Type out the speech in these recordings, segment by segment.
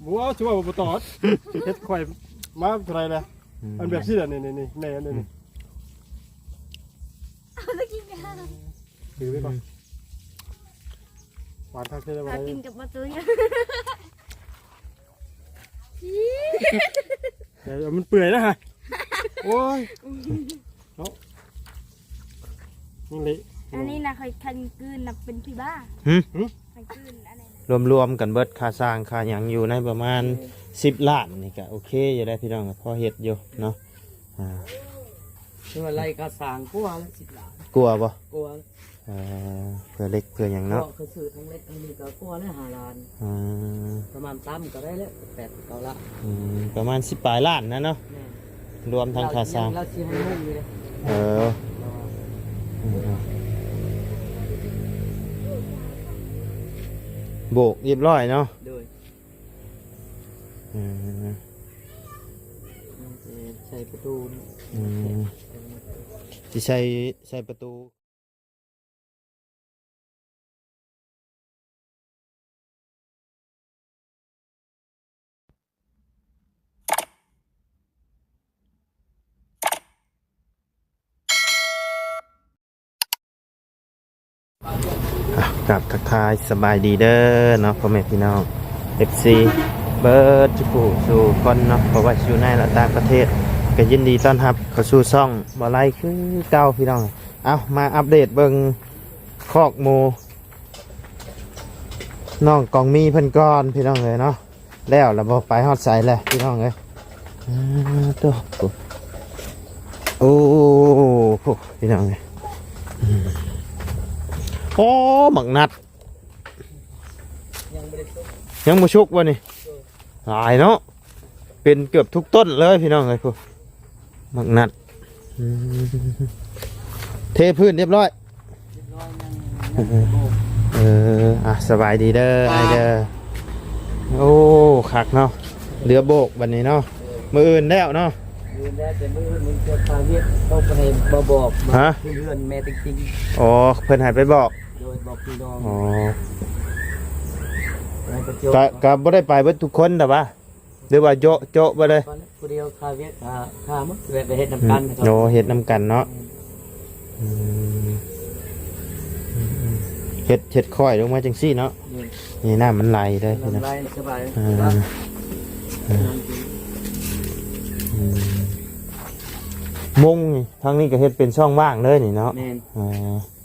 บัวชัวร์บ่ตอดเฮ็ดข่อยมาเท่าไรเลยอันแบบที่นี่แม่อันนี้เอาตะกี้กัน ถือไว้ก่อนหวานทักเท่ได้บ่ กินกับประตูเนี่ย เดี๋ยวมันเปื่อยนะฮะโอ้ยเนาะนี่เละ อันนี้นะเคยคันกืนนะเป็นพี่บ้าคันกืนอะไรนะรวมๆกันเบิดค่าสร้างค่าหยังอยู่ในประมาณ10 ล้านนี่ก็โอเคอยู่ได้พี่น้องพอเฮ็ดอยู่เนาะคืออะไรก็สร้างกลัวละ10 ล้านกลัวบ่กลัวเพื่อเล็กเพื่อหยังเนาะก็ซื้อทั้งเล็กทั้งนี้ก็กลัวละ5 ล้านประมาณตั้มก็ได้แล้ว8 9 ล้านประมาณ10 ปลายล้านนะเนาะรวมทั้งค่าสร้างเราสิให้มุ่งอยู่เลยโบกเรียบร้อยเนาะโดยใส่ประตูที่ใส่ประตูกับทักทายสบายดีเด้อเนาะพ่อแม่พี่น้อง FC เบิร์ดจุกุสู่คนเนาะเพราะว่าอยู่ในและต่างประเทศก็ยินดีต้อนรับเข้าสู่ช่องบ่ไลคือเก่าพี่น้องเอามาอัปเดตเบิ่งคอกหมูน้องกองมีเพิ่นก่อนพี่น้องเลยเนาะแล้วเราบ่ไปฮอดใสเลยพี่น้องเลยตัวโอ้พี่น้องเลยโอ้หมักนัดยังมาชุกวะนี่หลายเนาะเป็นเกือบทุกต้นเลยพี่น้องเลยพวกหมักนัดเทพื้นเรียบร้อยสบายดีเด้อไอเด้อโอ้คักเนาะเรือโบกวันนี้เนาะมืออื่นแล้วเนาะมือแรกแต่มือมึงจะพาเวียดต้องไปบอกฮะเพื่อนแม่จริงๆอ๋อเพิ่นหายไปบอกโดยบอกพี่น้องอ๋อก็บ่ได้ไปเบิดทุกคนแต่ว่าหรือว่าโจะบ่เลยผู้เดียวพาเวียดพามั้งไปเฮ็ดน้ำกันโนเฮ็ดน้ำกันเนาะเฮ็ดค่อยลงมาจังซี่เนาะนี่น้ำมันไหลได้พี่น้องสบายมุงทางนี้ก็เฮ็ดเป็นช่องว่างเลยนี่เนาะ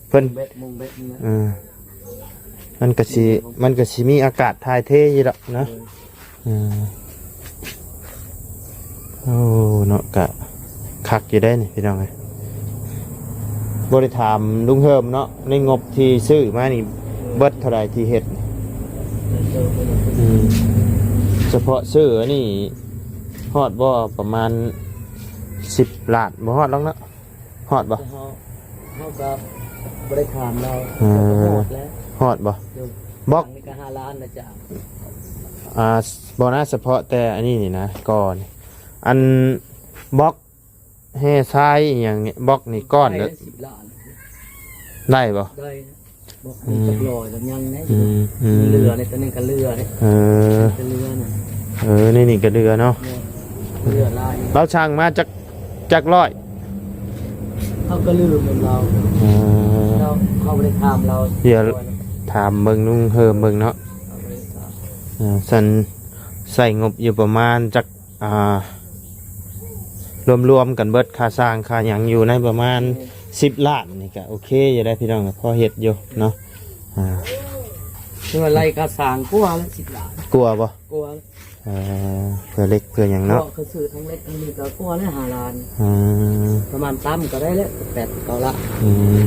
เพิ่นมุงเบ็ดมันก็สิมีอากาศถ่ายเทอยู่ดอกนะโอ้เนาะกะคักอยู่ได้นี่พี่น้องเอ้ยบ่ได้ถามลุงเฮิมเนาะในงบที่ซื้อมานี่เบิดเท่าใดที่เฮ็ดเฉพาะซื้ออันนี้ฮอดบ่ประมาณ10 ล้านบ่ฮอดหรอกเนาะฮอดบ่เฮาก็บ่ได้ถามเราฮอดบ่บล็อกนี่ก็5 ล้านนะจ๊ะบ่น่าเฉพาะแต่อันนี้นี่นะก่อนอันบล็อกแห่ทรายอย่างเงี้ยบล็อกนี่ก้อนเลย10 ล้านได้บ่ได้บอกมีจักรอยจักยังนะเรือในตัวนี้ก็เรือเนี่ยเรือน่ะนี่ก็เรือเนาะเรือลายเราช่างมาจากร้อยเขาก็ลืมเหมือนเราเขาไม่ได้ถามเราเดี๋ยวถามเบิ่งนุ่งเฮิมเบิ่งเนาะสันใส่งบอยู่ประมาณจากรวมกันเบิดค่าสร้างค่าหยังอยู่ในประมาณ10 ล้านนี่ก็โอเคอยู่ได้พี่น้องพอเฮ็ดอยู่เนาะคืออะไรก็สร้างกลัวละ10 ล้านกลัวบ่กลัวเพื่อเล็กเพื่อหยังเนาะก็ซื้อทั้งเล็กทั้งนี้ก็กลัวละ5 ล้านประมาณตั้มก็ได้แล้ว8 9 ล้าน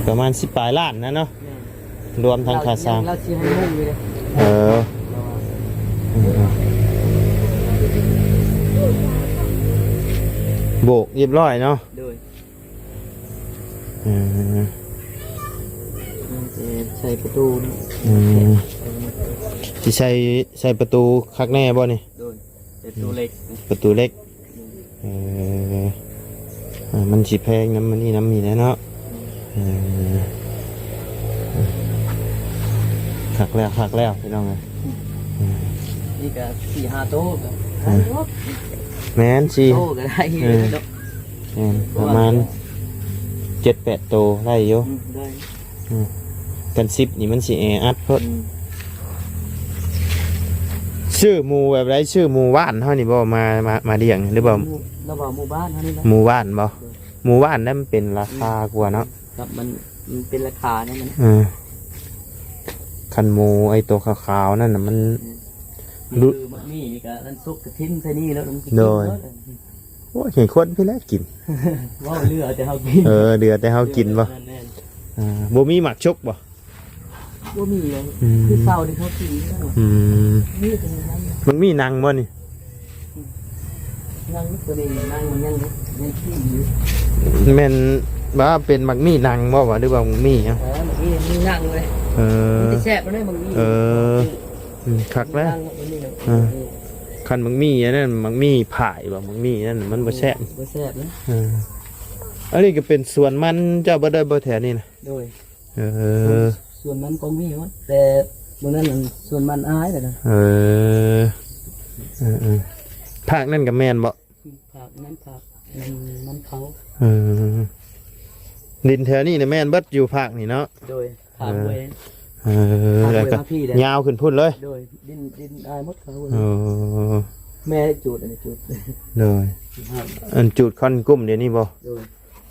ประมาณ10 ปลายล้านนะเนาะรวมทั้งค่าสร้างเราสิให้มุ่งอยู่เลยโบกเรียบร้อยเนาะโดยใส่ประตูที่ใส่ประตูคักแน่บ่นี่โดยประตูเล็กมันสิแพงน้ำมันนี่น้ำมีนะเนาะคักแล้วพี่น้องเลย นี่ก็4-5โต๊ะก็ แม่นสิ โต๊ะก็ได้เนาะ ประมาณ7-8 โตได้อยู่ ได้ กัน10นี่มันสิแออัดเพิ่นชื่อหมู่แบบไรชื่อหมู่บ้านเฮานี่บ่มาเลี้ยงหรือบ่ ระหว่างหมู่บ้านเท่านี้นะ หมู่บ้านบ่หมู่บ้านนั้นมันเป็นราคากว่าเนาะ ครับมันเป็นราคาเนี่ยมัน คันหมูไอตัวขาวๆนั่นน่ะมัน คือมันมีกับนั่นซุกกระทิ้งใส่นี่แล้วมันกิน โดย โอ้ยเห็นคนพี่แล้วกิน ว่าเรือแต่เฮากิน เดือดแต่เฮากินบ่ แน่น บ่มีหมักชกบ่ ๆว่ามีเลยคือเศร้าที่เขากินนั่นน่ะนี่เป็นยังไง มันมีหนังบ่นี่ นั่งตัวนี้นั่งมันยังขี้อยู่ แม่นว่าเป็นหมักมีหนังบ่วะหรือว่าหมักมีหยัง มันมีนั่งเลย เออ มันจะแซ่บมันได้บางที คักแล้วคันหมักมีอันนั้นหมักมีผายบ่หมักมีนั่นมันบ่แซ่บ บ่แซ่บนะ อันนี้ก็เป็นส่วนมันเจ้าบ่ได้บ่แถวนี้นะ โดย Ờ, ส่วนมันก็มีวะแต่บางนั้นมันส่วนมันอายเลยนะ ภาคนั่นกับแม่นบ่ ผักนั้นผักมันเขา ดินแถวนี้เนี่ยแม่นเบิดอยู่ภาคนี่เนาะ โดยผักเว้ย แล้วก็ยาวขึ้นพุ่นเลย โดยดินอายมดเขา แม่จูดอันนี้จูด เลยอันจุดคอนกุ้มเดี๋ยวนี้บ่ โดย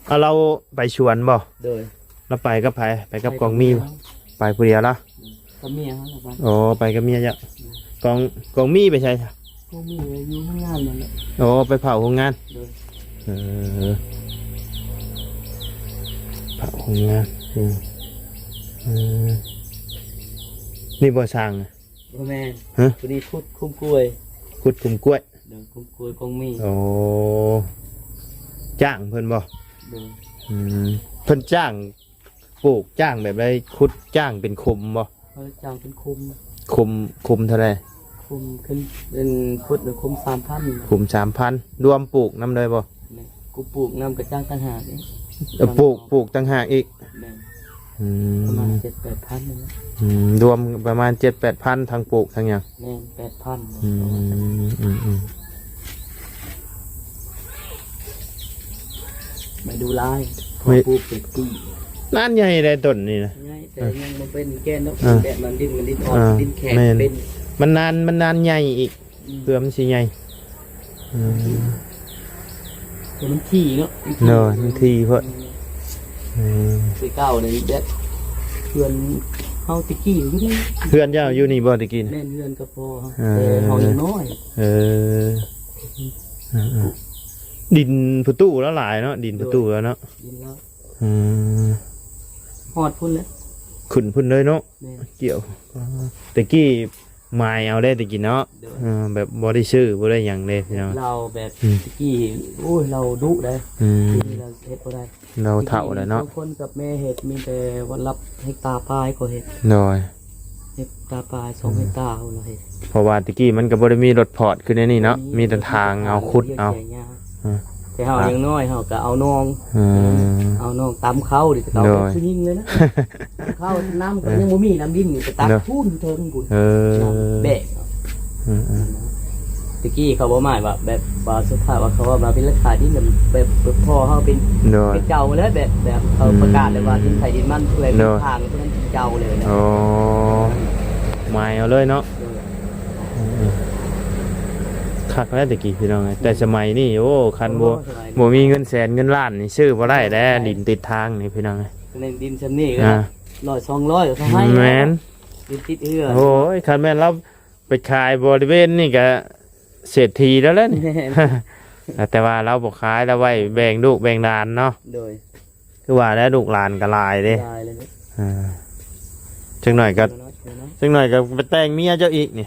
เอาเราไปชวนบ่ โดย แล้วไปกับไผไปกับกองมีบ่ไปผู้เดียวละ กับเมียเขาละบ้าน อ๋อไปกับเมียจ้ะกองมีไปใช่ พวกมีอยู่ข้างงานนั่นแหละ อ๋อไปเผาโรงงาน โดย เผาโรงงานนี่บ่สร้างนะ พ่อแม่ ฮะ ตัวนี้คุดคุ้มกล้วย ขุดกลุ่มกล้วย เดี๋ยวคุ้มกล้วยกองมี โอ้จ้างเพิ่นบ่ โดย เพิ่นจ้างปลูกจ้างแบบไรขุดจ้างเป็นคุมบ่ เขาจ้างเป็นคุม คุมเท่าไร คุมขึ้นเป็นคุดหรือคุม3,000 คุม3,000รวมปลูกน้ำเลยบ่ กูปลูกน้ำกระจ้างต่างหากนี่ ปลูกต่างหากอีก ประมาณ7-8,000นี่นะ รวมประมาณ 7-8,000ทั้งปลูกทั้งหยัง แม่น8,000 ไปดูลายพอปลูกเป็ดกี้ นั่นใหญ่ได้ต้นนี่นะ ง่ายแต่ยังมันเป็นแก้นเนาะแต่มันดิ้นอ่อนดิ้นแข็งเป็น มันนานใหญ่อีกเพื่อมันสิใหญ่ แต่มันขี้เนาะ เนาะมันทีเพิ่น สีเก่าเนี่ยเด็ดเพื่อนเฮาตะกี้อยู่นี่ เพื่อนเจ้าอยู่นี่บ่ตะกิน แม่นเพื่อนก็พอแต่เฮายังน้อย ดินประตูแล้วหลายเนาะดินประตูแล้วเนาะ ยินแล้ว ฮ อดพุ่นเลย ขึ้นพุ่นเลยเนาะ แม่ เกี่ยวตะกี้ไม้เอาได้ตะกี้เนาะแบบบ่ได้ชื่อบ่ได้หยังเลยเนาะ เราแบบตะกี้โอ้ยเราดุได้ที่เราเฮ็ดบ่ได้ เราเฒ่าแล้วเนาะ บางคนกับแม่เฮ็ดมีแต่วันรับเฮกตาร์ปลายก็เฮ็ด น้อย เฮกตาร์ปลาย2เฮกตาร์เราเฮ็ด เพราะว่าตะกี้มันก็บ่ได้มีรถพอร์ตขึ้นในนี่เนาะมีแต่ทางเอาขุดเอา แต่เฮายังน้อยเฮาก็เอาน้องตำเข้าดิแต่เขาคือยิงเลยนะเข้าน้ำก็ยังบ่มีน้ำดินอยู่ก็ตักทุ่นเทิงพุ่นแบกตะกี้เขาบ่หมายว่าแบบว่าสุดท้ายว่าเขาว่าเป็นราคาที่แบบพ่อเฮาเป็นเจ้าเลยแบบเขาประกาศเลยว่าดินไผดินมันเลยทางเพราะนั้นเจ้าเลยนะ โอ้ไม้เอาเลยเนาะคักแล้วตะกี้พี่น้องแต่สมัยนี้โอ้คันบ่มีเงินแสนเงินล้านนี่ซื้อบ่ได้แล้วดินติดทางนี่พี่น้อง ในดินชั้นนี้ก็100-200เขาให้ แม่น ดินติดเอื้อ โอ้ยคันแม่นเราไปขายบริเวณนี่ก็เศรษฐีแล้วแหละนี่ แต่ว่าเราบ่ขายแล้วไว้แบ่งลูกแบ่งหลานเนาะ โดย คือว่าแล้วลูกหลานก็หลายเด้ ได้เลย จังหน่อยก็ไปแต่งเมียเจ้าอีกนี่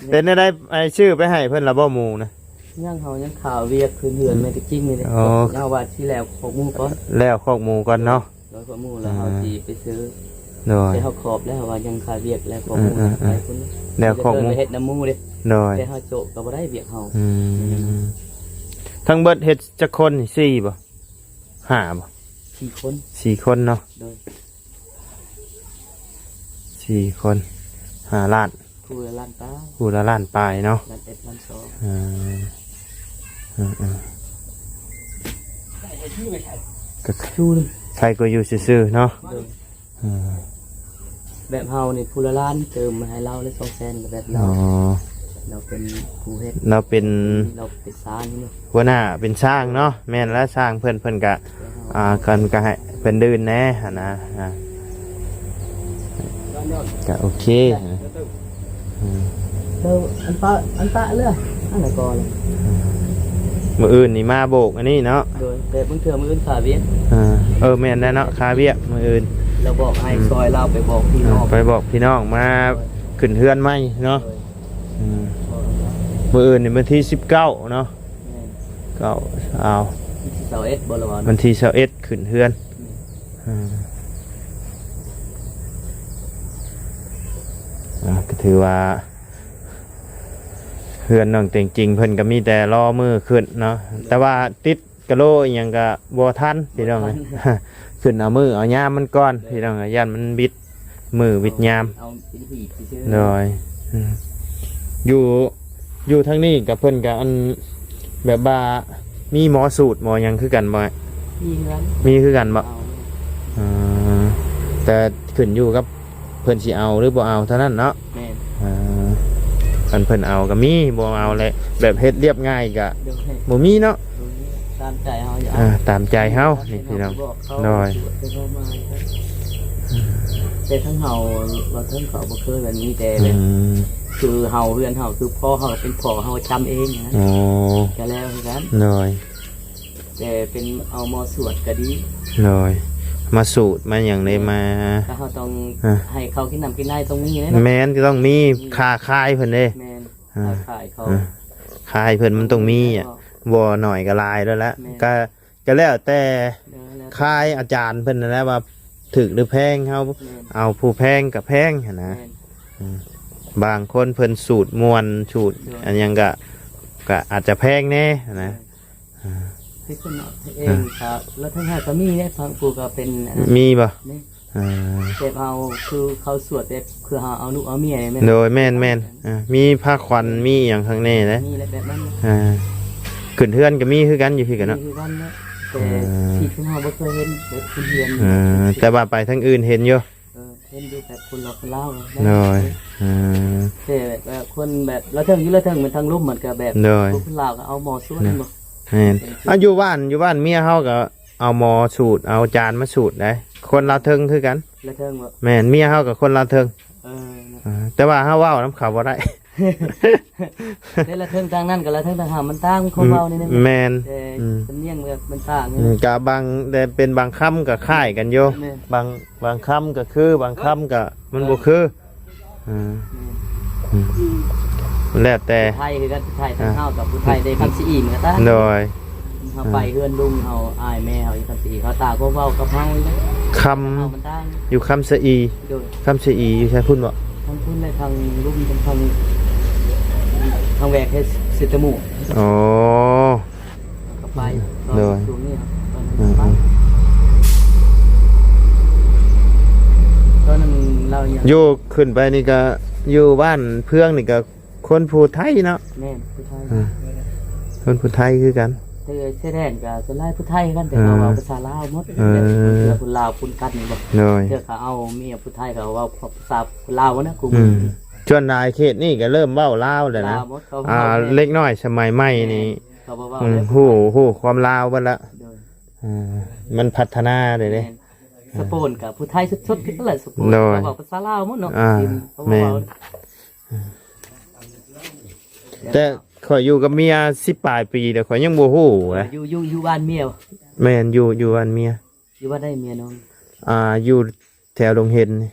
เป็นได้ไอ้ชื่อไปให้เพิ่นละบ่หมู่นะ ยังเขายังข่าวเวียกคืนเหือนไม่ได้กิ้งเลยเอาว่าที่แล้วของมูก่อน แล้วคอกหมู่ก่อนเนาะ แล้วของมูแล้วเอาจีไปซื้อ โดย แต่เขาขอบแล้วว่ายังขายเวียกแล้วของมูขายคน แล้วคอกหมู่ เฮ็ดน้ำมูเด้ โดย แต่เขาโจกก็บ่ได้เวียกเฮา ทั้งเบิดเฮ็ดจักคนนี่4บ่5บ่ 4 คน 4คนเนาะ โดย 4คน5ล้าน ค คู่ละล้านป้า ผู้ละล้านปลายเนาะ ล้านเอ็ดล้านสอง ก็ ชูนึง ใครก็อยู่ซื่อๆเนาะ แบบเฮานี่ผู้ละล้านเติมมาให้เราเลย200,000แบบเรา อ๋อ เราเป็นผู้เฮ็ด เราเป็น เราเป็นสร้างนี่เนาะ หัวหน้าเป็นช่างเนาะแม่นแล้วสร้างเพิ่นก็กันก็ให้เพิ่นดื่นแน่หั่นนะก็โอเค แล้วอันปะเลยอันไหนก่อนเลย มื้ออื่นนี่มาโบกอันนี้เนาะ โดยแต่บางเทื่อมื้ออื่นขาเวียน แม่นแล้วเนาะคาเวียกมื้ออื่น เราบอกให้ซอยเราไปบอกพี่น้อง ไปบอกพี่น้องมาขึ้นเฮือนใหม่เนาะมื้ออื่นนี่วันที่19เนาะก็เอา เสาเอ็ดบอลวัน วันที่21ขึ้นเฮือนก็ถือว่าเฮือนน้องเต็งจริงเพิ่นก็มีแต่รอมือขึ้นเนาะแต่ว่าติดกะโลอีหยังก็บ่ทันพี่น้องเอ้ย ขึ้นเอามือเอายามมันก่อนพี่น้องเอ้ยยันมันบิดมือบิดยาม เอาเป็นหีบไปซื้อ เลยอยู่ทางนี้กับเพิ่นกับอันแบบว่ามีหมอสูตรหมอหยังคือกันบ่ ยิงกัน มีคือกันบ่ เอา แต่ขึ้นอยู่กับเพิ่นสิเอาหรือบ่เอาเท่านั้นเนาะ แม่น คันเพิ่นเอาก็มีบ่เอาแหละแบบเฮ็ดเรียบง่ายก็ เดี๋ยวให้ บ่มีเนาะ ตามใจเฮาอย่า ตามใจเฮานี่พี่น้อง น้อย แต่ทั้งเฮาเราทั้งเขาบ่เคยแบบนี้แต่แบบคือเฮาเพื่อนเฮาคือพ่อเฮาเป็นพ่อเฮาจำเองนะ โอ้ ก็แล้วคือกัน น้อย แต่เป็นเอามอสวดก็ดี น้อยมาสูตรมาหยังได้มา ถ้าเฮาต้องให้เขากินน้ำกินได้ตรงนี้นะ แม่นจะต้องมีค่าคายเพิ่นเด้ แม่นขายเขา คายเพิ่นมันต้องมีอ่ะบ่หน่อยก็ลายแล้วละก็แล้วแต่คายอาจารย์เพิ่นนั่นแหละว่าถึกหรือแพงเฮาเอาผู้แพงกับแพงหั่นนะบางคนเพิ่นสูตรมวนสูตรอันยังก็อาจจะแพงแน่นะ ที่คนเองครับแล้วทั้งห้าก็มีเนี่ยฟังปูก็เป็น มีบ่ นี่ เ เสพเอาคือเขาสวดแบบคือเอาเอาลูกเอาเมียแม่ โดยแม่นมีผ้าควันมีอย่างข้างในนะ นี่แหละแบบนั้น ขึ้นเทือนก็มีคือกันอยู่พี่กันเนาะ คือกันนะแต่ที่คุณพ่อบ่เคยเห็นแบบคุณเรียน แต่ว่าไปทั้งอื่นเห็นอยู่ เห็นดูแบบคนเราคนเล่า โดย แต่แบบคนแบบเราเทิงอยู่เราเทิงเหมือนทางลุ่มเหมือนกับแบบคนลาวก็เอาหมอสวดบ่ แม่นอยู่บ้านเมียเฮาก็เอาหมอสูตรเอาจานมาสูตรได้คนลาวเทิงคือกัน เราเทิงบ่ แม่นเมียเฮากับคนลาวเทิงแต่ว่าเฮาเว้าน้ำเขาบ่ได้ แต่ละเทิงทางนั้นกับละเทิงทางหามันต่างคนเว้านี่นึง แม่น แต่สำเนียงแบบมันต่าง ก็บางแต่เป็นบางคำก็คล้ายกันอยู่บางคำก็คือบางคำก็มันบ่คือแล้วแต่ ไทยคือกันไทยทางเฮากับผู้ไทยได้คำสิอีเหมือนกัน โดย เฮาไปเฮือนลุงเฮาอ้ายแม่เฮาอีคำสิอีเขาตาก็เว้ากับเฮาอีก ค เฮามันต่าง ำอยู่คำสะอี โดย คำสะอีอยู่ใช่พุ่นบ่ ทางคุณในทางลุงทางแหวกให้สิตมูก อ๋อ ก็ไปช่วงนี้ครับตอนนั้นเรายัง อยู่ขึ้นไปนี่ก็อยู่บ้านเพื่องนี่ก็คนผู้ไทยเนาะ แม่ผู้ไทย คนผู้ไทยคือกัน แต่เสื้อแดงกับส่วนไล่ผู้ไทยกันแต่เราเอาภาษาลาวหมดเสื้อคนลาวคนกันนี่บ่ โดย เสื้อเขาเอาเมียผู้ไทยเขาเอาภาษาคนลาวนะกู ชวนนายเขตนี่ก็เริ่มเว้าลาวแล้วนะ ลาวหมดเขา เล็กน้อยสมัยใหม่นี่ เขาบอกว่า ฮู้ความลาวเบิดละมันพัฒนาเลยเด้ สปูนกับผู้ไทยสุดๆก็เลยสปูนเขาบอกภาษาลาวหมดเนาะ แม่แต่ข่อยอยู่กับเมีย10ปลายปีแต่ข่อยยังบ่ฮู้นะ อยู่บ้านเมีย แม่นอยู่บ้านเมีย อยู่บ้านได้เมียน้อง อยู่แถวดงเห็นนี่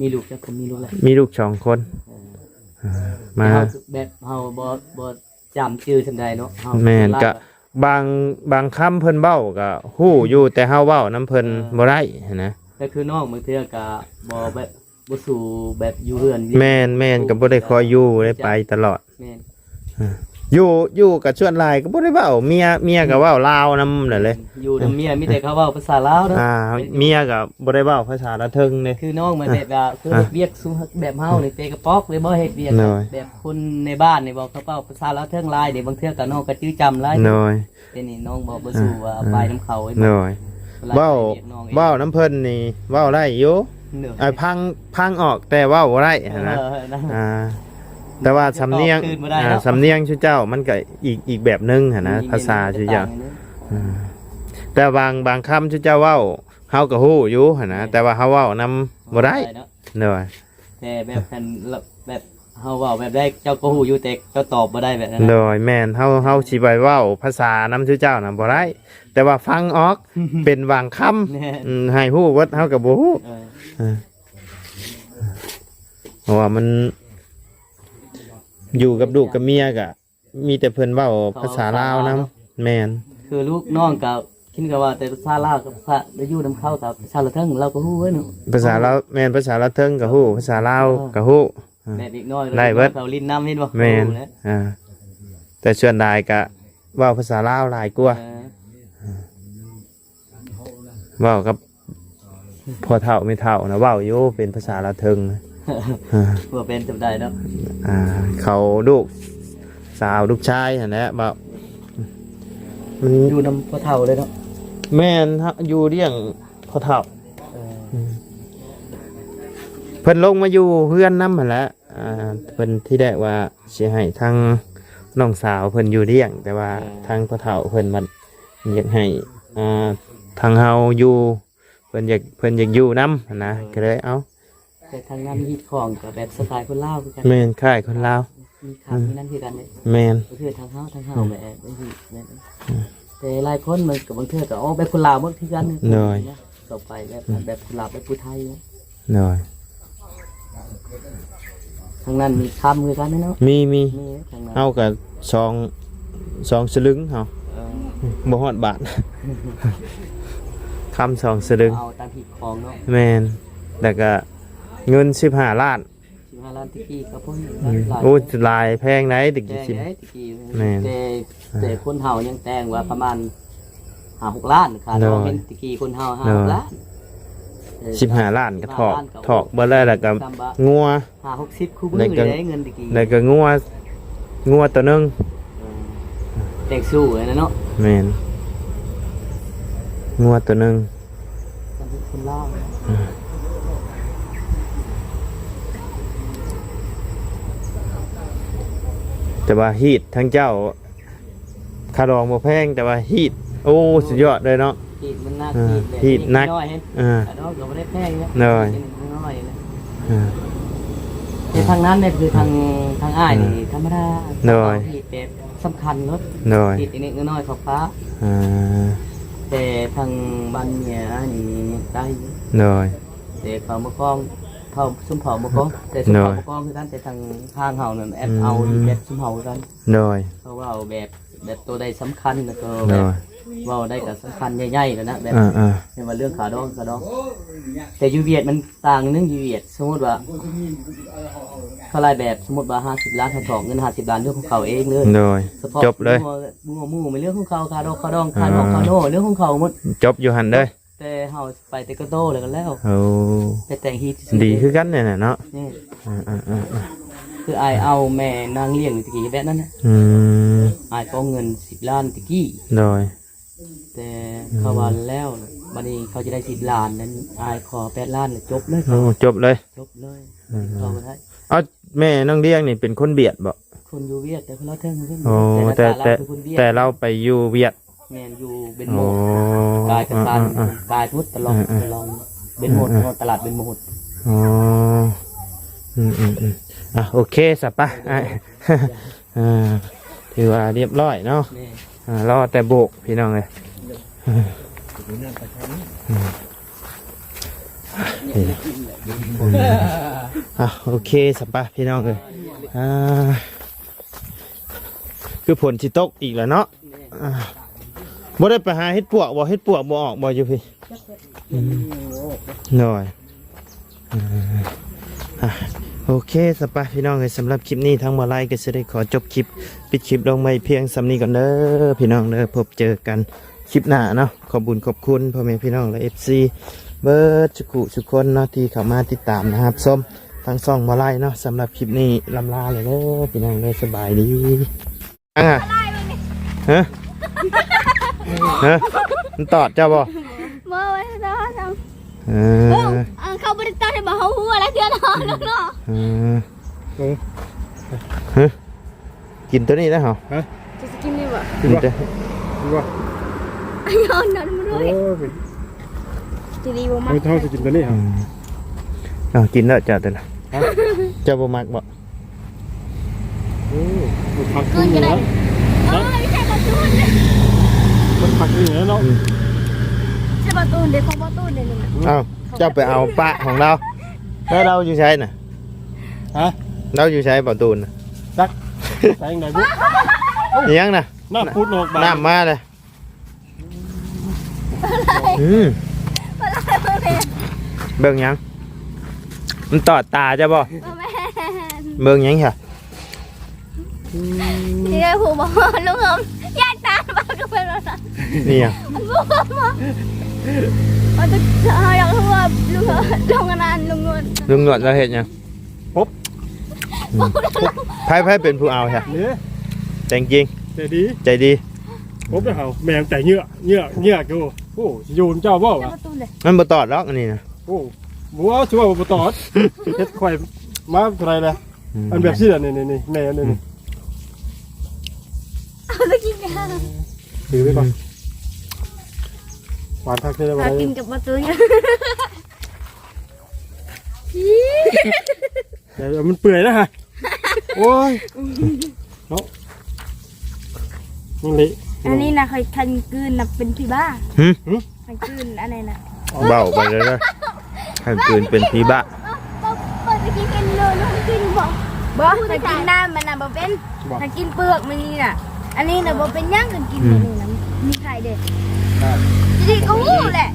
มีลูกแล้วผมมีลูกแล้ว มีลูก2คนมา แบบเฮาบ่จำชื่อทันใดเนาะ แม่นก็บางคำเพิ่นเว้าก็ฮู้อยู่แต่เฮาเว้านํเพิ่นบ่ได้นะ แต่คือน้องบางเทื่อก็บ่แบบบ่สู่แบบอยู่เฮือน แม่นก็บ่ได้คอยอยู่ได้ไปตลอด แม่น อยู่กับชวนหลายก็บ่ได้เว้าเมียก็เว้าลาวนำนั่นเลย อยู่นำเมียมีแต่เขาเว้าภาษาลาวเนาะ เมียก็บ่ได้เว้าภาษาละเทิงเด้ คือน้องมาแบบว่าคือเฮ็ดเวียกซุแบบเฮานี่เตะกระปอกเลยบ่เฮ็ดเวียก น้อย แบบคนในบ้านนี่บอกเขาเว้าภาษาลาวเทิงหลายเดี๋ยวบางเทื่อก็น้องก็จื้อจำหลาย น้อย แต่นี่น้องบอกบ่สู้ว่าไปน้ำเขาไว้ น้อยเว้าน้ำเพิ่นนี่เว้าได้อยู่พังออกแต่เว้าบ่ได้นะแต่ว่าสำเนียงชื่อเจ้ามันก็อีกแบบนึงนะภาษาชื่อเจ้าแต่บางคำชื่อเจ้าเว้าเฮาก็ฮู้อยู่นะแต่ว่าเฮาเว้านำบ่ได้เด้อ แต่แบบแบบเฮาเว้าแบบได้เจ้าก็ฮู้อยู่แต่เจ้าตอบบ่ได้แบบนั้น โดยแม่นเฮาสิไปเว้าภาษานำชื่อเจ้าน่ะบ่ได้แต่ว่าฟังออกเป็นบางคำให้ฮู้ว่าเฮาก็บ่ฮู้เพราะว่ามันอยู่กับลูกกับเมียก็มีแต่เพิ่นเว้าภาษาลาวนํแม่น คือลูกน้องกับคิดกับว่าแต่ภาษาลาวกับภาษาได้อยู่นำเข้ากับภาษาละเทิงเราก็ฮู้เว้ยเนาะ ภาษาลาวแม่นภาษาลาวเทิงก็ฮู้ภาษาลาวก็ฮู้ แบบอีกน้อย ได้เบิด เขาลิ้นน้ำเห็นบ่ แม่นแต่ส่วนใหญ่ก็เว้าภาษาลาวหลายกว่าเว้ากับพ่อเฒ่าไม่เฒ่านะเว้าอยู่เป็นภาษาลาวเทิง ว่าเป็นจำได้เนาะ เขาลูกสาวลูกชายนั่นแหละบ่มัน อยู่นำพ่อเฒ่าเลยเนาะ แม่นอยู่เลี้ยงพ่อเฒ่าเพิ่นลงมาอยู่เพื่อนนำหั่นแหละเพิ่นที่ได้ว่าสิให้ทางน้องสาวเพิ่นอยู่เลี้ยงแต่ว่าทางพ่อเฒ่าเพิ่นมันอยากให้ทางเฮาอยู่เพิ่นอยากอยู่นำนะก็เลยเอา แต่ทางนั้นมีของกับแบบสไตล์คนลาวคือกัน แม่นค่ายคนลาว มีขายมีนั่นคือกันเลย แม่น ก็คือทางเฮาแบบแต่หลายคนมันกับบางเทื่อก็อ๋อแบบคนลาวหมดคือกันต่อไปแบบคนลาวแบบผู้ไทย หน่อย ทางนั้นมีคำคือกันเนาะ มี ทางนั้น เฮากับสองสลึงเฮาบ่ฮอดบาท คำ2สลึง เอาตามผิดของเนาะ แม่นแล้วก็เงิน15ล้าน 15 ล้านตะกี้ก็พ้น โอ้หลายแพงไหนตะ แจ กี้ ง สิ ได้ตะกี้ แม่น แต่คนเฮายังแต่งว่าประมาณ5-6 ล้านค่ะเราเห็นตะกี้คนเฮา5-6 ล้าน 15ล้านก็ถอกบ่ได้แล้วก็งัว 5-60คู่มือได้เงินตะกี้ แล้วก็งัวตัวนึง แตกสู้นะเนาะ แม่นงัวตัวนึง คนลาว แต่ว่าฮีดทั้งเจ้าคารองบ่แพงแต่ว่าฮีดโอ้สุดยอดเลยเนาะ ฮีดมันน่า ฮีดนัก น้อยเห็น อ่า แต่เราก็บ่ได้แพงนะ น้อย น้อยนะแต่ทางนั้นเนี่ยคือทางอ้ายนี่ธรรมดาฮีดแบบสำคัญเนาะ หน่อย ฮีดนิดน้อยๆฟ้า อ่า แต่ทางบ้านเนี่ยนี่ได้ หน่อย แต่เขามากองเขาซุ่มเผามากองแต่ซุ่มเผามากองคือกันแต่ทางทางเฮาเนี่ยแอบเอาแบบซุ่มเผากัน หน่อย เพราะว่าเอาแบบตัวใดสำคัญแล้วก็ ห แบ น่ บ อย ว่าได้กับสำคัญใหญ่ๆแล้วนะแบบ อ่า เห็นว่าเรื่องขาดองแต่ยูเวียดมันต่างนึงยูเวียดสมมติว่าเขารายแบบสมมติว่า50 ล้านเขาถอกเงิน50 ล้านเรื่องของเขาเองเลย หน่อยจบเลย หมู่เป็นเรื่องของเขาขาดองขาโน่เรื่องของเขาหมด จบอยู่หันเลย แต่เฮาไปแต่ก็โตแล้วกันแล้ว โอ้ แต่แต่งฮีท ดีคือกันเนี่ยน่ะเนาะ นี่ อ่า คืออายเอาแม่นางเลี้ยงตะกี้แบบนั้นนะ อายก็เงิน10 ล้านตะกี้ หน่อย แต่เขาว่าแล้วบัดนี้เขาจะได้10 ล้านนั้นอายขอ8 ล้านเลยจบเลย โอ้จบเลย จบเลยเขาบ่ได้ เอาแม่น้องเลี้ยงนี่เป็นคนเบียดบ่ คนอยู่เวียดแต่คนละเทิงเพิ่น โอ้แต่เราไปอยู่เวียด แม่นอยู่เป็นโหม โอ้ ดกายกระสันกายพุทธตลอดเป็นโหมดตลาดเป็นโหมด อ๋อโอเคสับปะถือว่าเรียบร้อยเนาะ นี่ รอแต่โบกพี่น้องเลยโอเคสับปะพี่น้องเลยคือผลสิตกอีกแล้วเนาะบ่ได้ไปหาเฮ็ดปวกบ่เฮ็ดปวกบ่ออกบ่อยู่พี่หน่อย โอเคสปาพี่น้องเลยสำหรับคลิปนี้ทั้งมาไลก็จะได้ขอจบคลิปปิดคลิปลงไปเพียงสำนี้ก่อนเด้อพี่น้องเด้อพบเจอกันคลิปหน้าเนาะขอบคุญขอบคุณพ่อแม่พี่น้องและ FC เบิร์ดทุกคนเนาะที่เข้ามาติดตามนะครับส้มทั้งสองมาไลเนาะสำหรับคลิปนี้ลำลาเลยเด้อพี่น้องเลยสบายดีฮะฮะฮะมันตอดเจ้าบ่ เมื่อวันนั้น เออ เขาบริจาคให้มาเขาหัวอะไรเดือนละลูกเนาะ เออฮะกินตัวนี้ได้เหรอ จะกินดีป่ะ กินตัว กินว่า ไอ้ยอนนั่นมาด้วย โอ้ย จะดีบ่มา ไม่เท่าจะกินตัวนี้ เอากินแล้วจ้าแต่ละเจ้าบ่มักบ่ โอ้มันผัก เกิ ขึ้ น น ก็ อยู่ ได้ แล้ว ไม่ใช่ประตูน มันผักขึ้นอยู่แล้วเนาะ ใช่ประตูนเด็กของประตูนเด็กหนึ่ง เอาเจ้าไปเอาปะของเราแล้วเราอยู่ใช้น่ะ ฮะ เราอยู่ใช้ประตูน่ะ จักใส่ยังไงบุ๊ก อิหยังน่ะ หน้าพูดออกมา น้ำมาเลยเบิ่งหยังมันตอดตาจ้ะบ่ แม่ เบิ่งหยังค่ะ ที่ได้ผูบอกลุงผมยายตาบ้าก็เป็นอะไร นี่อ่ะ ลุงผมมันจะอยากรู้ว่าลุงลงนานลุงนวล ลุงหนวดเราเห็นยังไพ่เป็นผู้เอาใช่ เนี่ย แต่จริง แต่ดี ใจดี ผมจะเอาแมงแต่เนื้อกูโอ้โยนเจ้าบ่ ใช่ วะ ประตูเลย มันบ่ตอดหรอกอันนี้นะ โอ้บัวชัวร์บ่ตอดเฮ็ดข่อยมาเท่าไรเลยอันแบบซี่นี่แม่นี่ เอาไปกินกัน ถือไว้ก่อนหวานทักได้บ่ ถ้า ได้ กินกับประตูเนี่ย เดี๋ยวมันเปื่อยนะฮะโอ้ยเนาะนี่เละ อันนี้นะเคยคันกืนนะเป็นพี่บ้า หึ คันกืนอะไรนะ เบาไปเลยนะให้คืนเป็นพีบะ เปิดไปกินกันเลยลูกกินบอกบอกคันกินน้ำมันน่ะบอกเป็นคันกินเปลือกมันนี่น่ะอันนี้น่ะบอกเป็นย่างกันกินแบบนี้นะมีไข่เด็ดจริงๆก็หูแหละ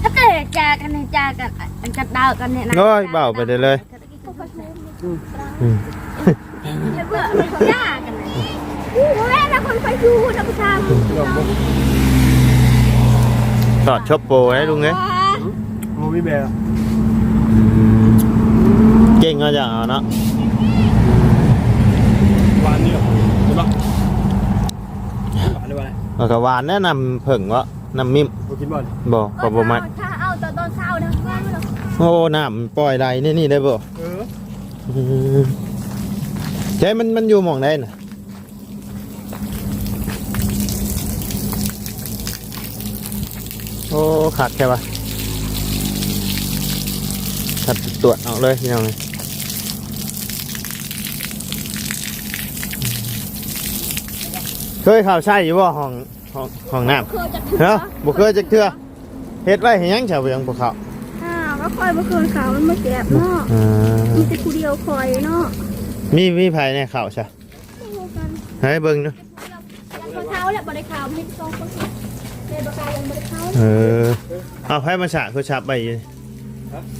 ถ้าเกิดจากันในจากันอันกัดดาวกันเนี่ยนะ น้อยเบาไปเลย เพื่อไม่ยากกันเลยแม่นะคนไฟชูนะผู้ชาย ตอดชอบโปนะลุงเอ้ย โอ้มีแบร์ เก่งก็จะเอาเนาะ หวานเนี่ยใช่ปะหวานเลยว่าอะไร แล้วก็หวานแนะนำเพิ่งวะน้ำมิ้ม บ่กินบ่อน บ่ก็บ่มัก ถ้าเอาตอนเช้านะว่าไม่หรอก โอ้น้ำปล่อยไหลนี่ได้บ่ ใช่มันอยู่หม่องใดน่ะโอ้ขาดแค่ปะขัดตรวจเอาเลยพี่น้องเลยเคยข่าวใช่อยู่ว่าห้องน้ำเนาะบุเคยจะเทื่อเฮ็ดไว้ให้ยังชาวเวียงบุเขา ก็คอยเมื่อคืนเขามันมาแก็บเนาะมีแต่ผู้เดียวคอยเนาะ มีภายในข่าวใช่ให้เบิ่งเนาะ เช้าแหละบริขาวไม่ต้องคนในบริการยังบริขาว เอาให้มาฉะคือชับไปอยู่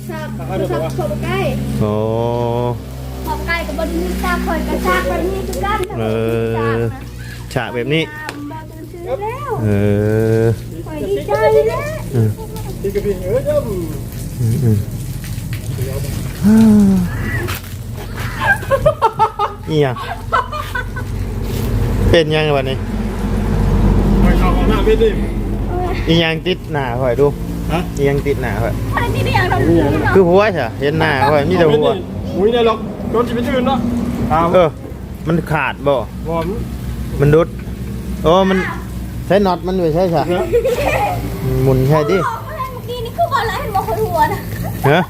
ชาบขอบใกล้ โอ้ ขอบใกล้กับบริมีตาคอยกระชากไปนี่คือกัน ฉะแบบนี้ แล้ว คอยดีใจแล้ว ที่กระบี่ย่ำ อีหยังเป็นยังไงวันนี้ ไปเข้าของหน้าไม่ได้ อีหยังติดหน้าข่อยดู ฮะ อีหยังติดหน้าข่อย อันนี้ไม่อยากทำ คือหัวใช่เห็นหน้าข่อยมีแต่หัว มุ้ยได้หรอกโดนจิตเป็นอื่นเนาะตาม มันขาดบ่ บอม มันดุดโอ้มันใช้น็อตมันด้วยใช่ใช่หมุนใช่ดิ เมื่อกี้นี่คือบอลอะไรเห็นบอกคนหัวนะ ฮะ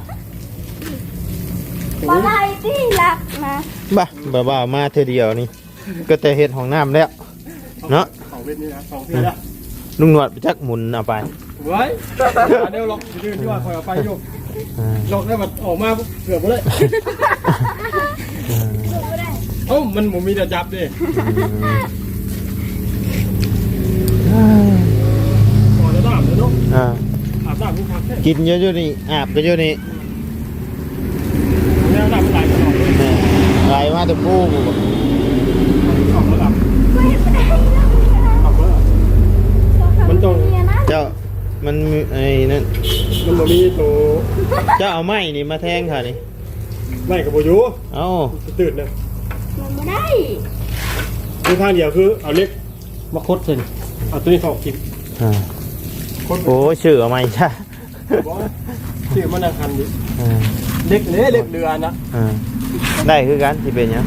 บอลอะไรที่หลักนะ บ้ามาเธอเดียวนี่ก็แต่เห็ดของน้ำแล้วเนาะ สองเวทนี่นะสองเวทนะ ลุงหนวดไปจักหมุนเอาไป ไว้เดี๋ยวหรอกจิตที่ว่าคอยเอาไปโยกหลอกได้มันออกมาเกือบหมดเลยเอ้ามันหมูมีแต่จับดิก่อนจะอาบเลยเนาะอาบน้ำกูพักแค่ กินเยอะๆนี่อาบก็เยอะนี่ แต่ปูบ่ ออกแล้วออกแล้วมันต้อง เจ้ามันไอ้นั่น มันบ่มีตัว เจ้าเอาไม้นี่มาแทงค่ะนี่ ไม่กับโบยู เอ้า ตื่นนะ มันไม่ได้ คือทางเดียวคือเอาเล็กมาคดเส้นเอาตัวนี้เข้ากิน อ่า คด โอ้ชื่อเอาไม้จ้ะ บอกชื่อมันนั่งคันดิ อ่า เล็กเล็กเรือนะ อ่าได้คือกันที่เป็นหยัง